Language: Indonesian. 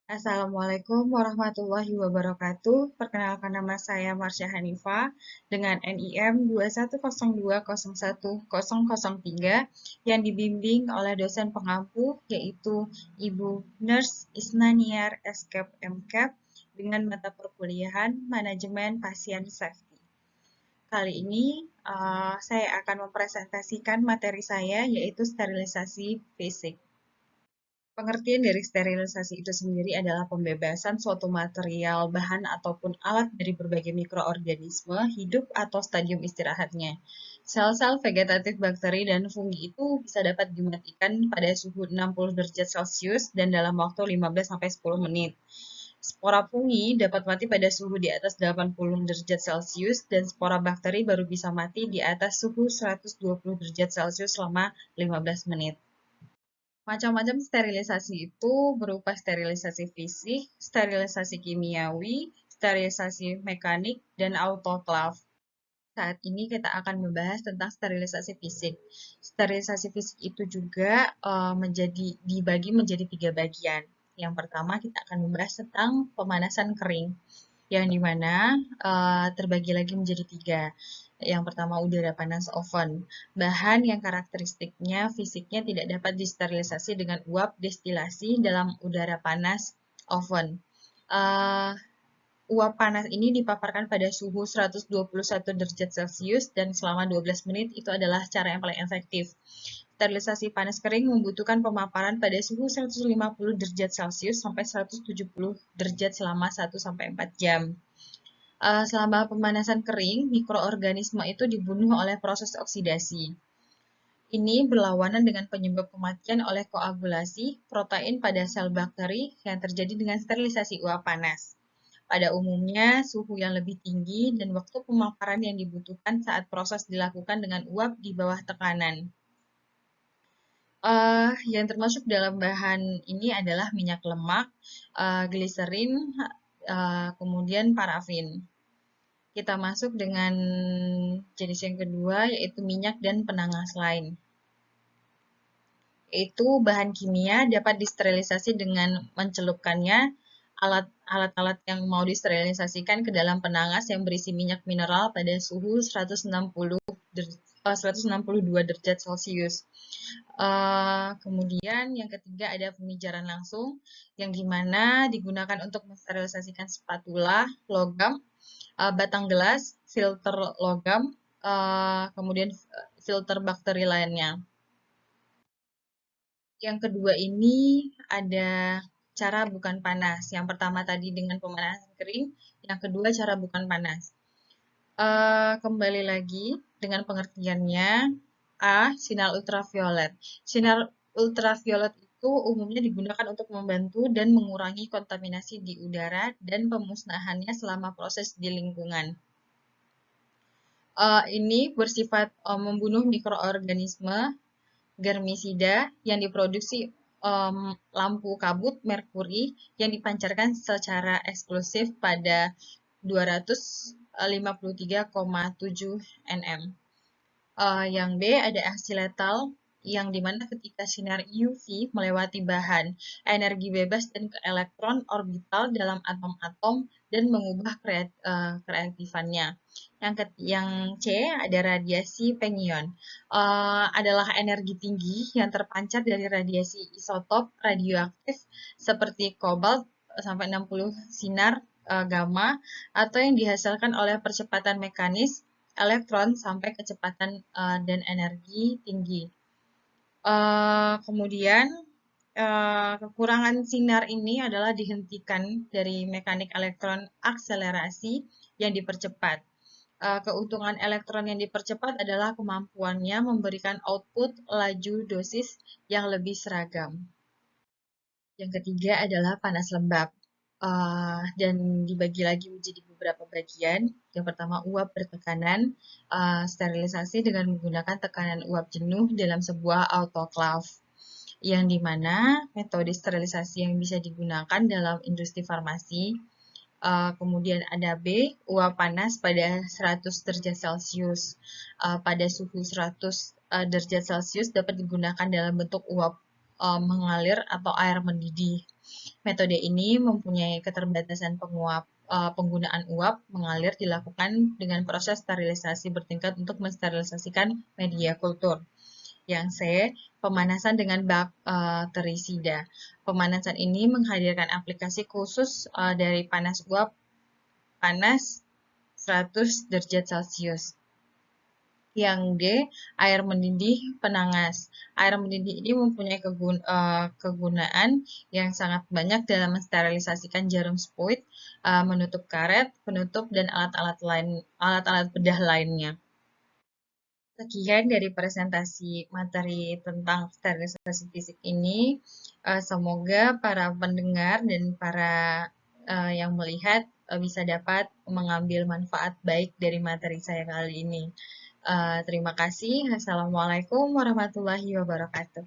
Assalamualaikum warahmatullahi wabarakatuh. Perkenalkan nama saya Marsha Hanifa dengan NIM 210201003 yang dibimbing oleh dosen pengampu yaitu Ibu Nurse Isnaniar Eskep MKep dengan mata perkuliahan Manajemen Pasien Safety. Kali ini saya akan mempresentasikan materi saya yaitu sterilisasi fisik. Pengertian dari sterilisasi itu sendiri adalah pembebasan suatu material, bahan, ataupun alat dari berbagai mikroorganisme hidup atau stadium istirahatnya. Sel-sel vegetatif bakteri dan fungi itu bisa dapat dimatikan pada suhu 60 derajat Celcius dan dalam waktu 15-10 menit. Spora fungi dapat mati pada suhu di atas 80 derajat Celcius dan spora bakteri baru bisa mati di atas suhu 120 derajat Celcius selama 15 menit. Macam-macam sterilisasi itu berupa sterilisasi fisik, sterilisasi kimiawi, sterilisasi mekanik, dan autoclave. Saat ini kita akan membahas tentang sterilisasi fisik. Sterilisasi fisik itu juga dibagi menjadi 3 bagian. Yang pertama kita akan membahas tentang pemanasan kering, yang dimana terbagi lagi menjadi 3. Yang pertama udara panas oven, bahan yang karakteristiknya fisiknya tidak dapat disterilisasi dengan uap destilasi dalam udara panas oven. Uap panas ini dipaparkan pada suhu 121 derajat Celcius dan selama 12 menit itu adalah cara yang paling efektif. Sterilisasi panas kering membutuhkan pemaparan pada suhu 150 derajat Celcius sampai 170 derajat selama 1-4 jam. Selama pemanasan kering, mikroorganisme itu dibunuh oleh proses oksidasi. Ini berlawanan dengan penyebab kematian oleh koagulasi protein pada sel bakteri yang terjadi dengan sterilisasi uap panas. Pada umumnya, suhu yang lebih tinggi dan waktu pemaparan yang dibutuhkan saat proses dilakukan dengan uap di bawah tekanan. Yang termasuk dalam bahan ini adalah minyak lemak, gliserin, kemudian parafin. Kita masuk dengan jenis yang kedua, yaitu minyak dan penanggas lain. Yaitu bahan kimia dapat disterilisasi dengan mencelupkannya alat-alat yang mau disterilisasikan ke dalam penangas yang berisi minyak mineral pada suhu 162 derajat Celcius. Kemudian yang ketiga ada pemijaran langsung, yang dimana digunakan untuk mensterilisasikan spatula, logam, batang gelas, filter logam, kemudian filter bakteri lainnya. Yang kedua ini ada cara bukan panas. Yang pertama tadi dengan pemanasan kering, yang kedua cara bukan panas. Kembali lagi dengan pengertiannya. A. Sinar ultraviolet. Sinar ultraviolet itu umumnya digunakan untuk membantu dan mengurangi kontaminasi di udara dan pemusnahannya selama proses di lingkungan. Ini bersifat membunuh mikroorganisme germisida yang diproduksi lampu kabut merkuri yang dipancarkan secara eksklusif pada 253,7 nm. Yang B ada aksi letal, yang dimana ketika sinar UV melewati bahan, energi bebas dan ke elektron orbital dalam atom-atom dan mengubah kereaktifannya. Yang C ada radiasi pengion, adalah energi tinggi yang terpancar dari radiasi isotop radioaktif seperti kobalt sampai 60 sinar gamma atau yang dihasilkan oleh percepatan mekanis elektron sampai kecepatan dan energi tinggi. Kemudian kekurangan sinar ini adalah dihentikan dari mekanik elektron akselerasi yang dipercepat. Keuntungan elektron yang dipercepat adalah kemampuannya memberikan output laju dosis yang lebih seragam. Yang ketiga adalah panas lembab. Dan dibagi lagi menjadi beberapa bagian. Yang pertama uap bertekanan, sterilisasi dengan menggunakan tekanan uap jenuh dalam sebuah autoclave, yang dimana metode sterilisasi yang bisa digunakan dalam industri farmasi. Kemudian ada B, uap panas pada 100 derajat Celcius. Pada suhu 100 derajat Celcius dapat digunakan dalam bentuk uap mengalir atau air mendidih. Metode ini mempunyai keterbatasan penggunaan uap mengalir dilakukan dengan proses sterilisasi bertingkat untuk mensterilisasikan media kultur. Yang C, pemanasan dengan bakterisida. Pemanasan ini menghadirkan aplikasi khusus dari panas uap panas 100 derajat Celcius. Yang D, air mendidih penangas. Air mendidih ini mempunyai kegunaan yang sangat banyak dalam mensterilisasikan jarum spuit, menutup karet, penutup, dan alat-alat bedah lainnya. Sekian dari presentasi materi tentang sterilisasi fisik ini. Semoga para pendengar dan para yang melihat bisa dapat mengambil manfaat baik dari materi saya kali ini. Terima kasih. Assalamualaikum warahmatullahi wabarakatuh.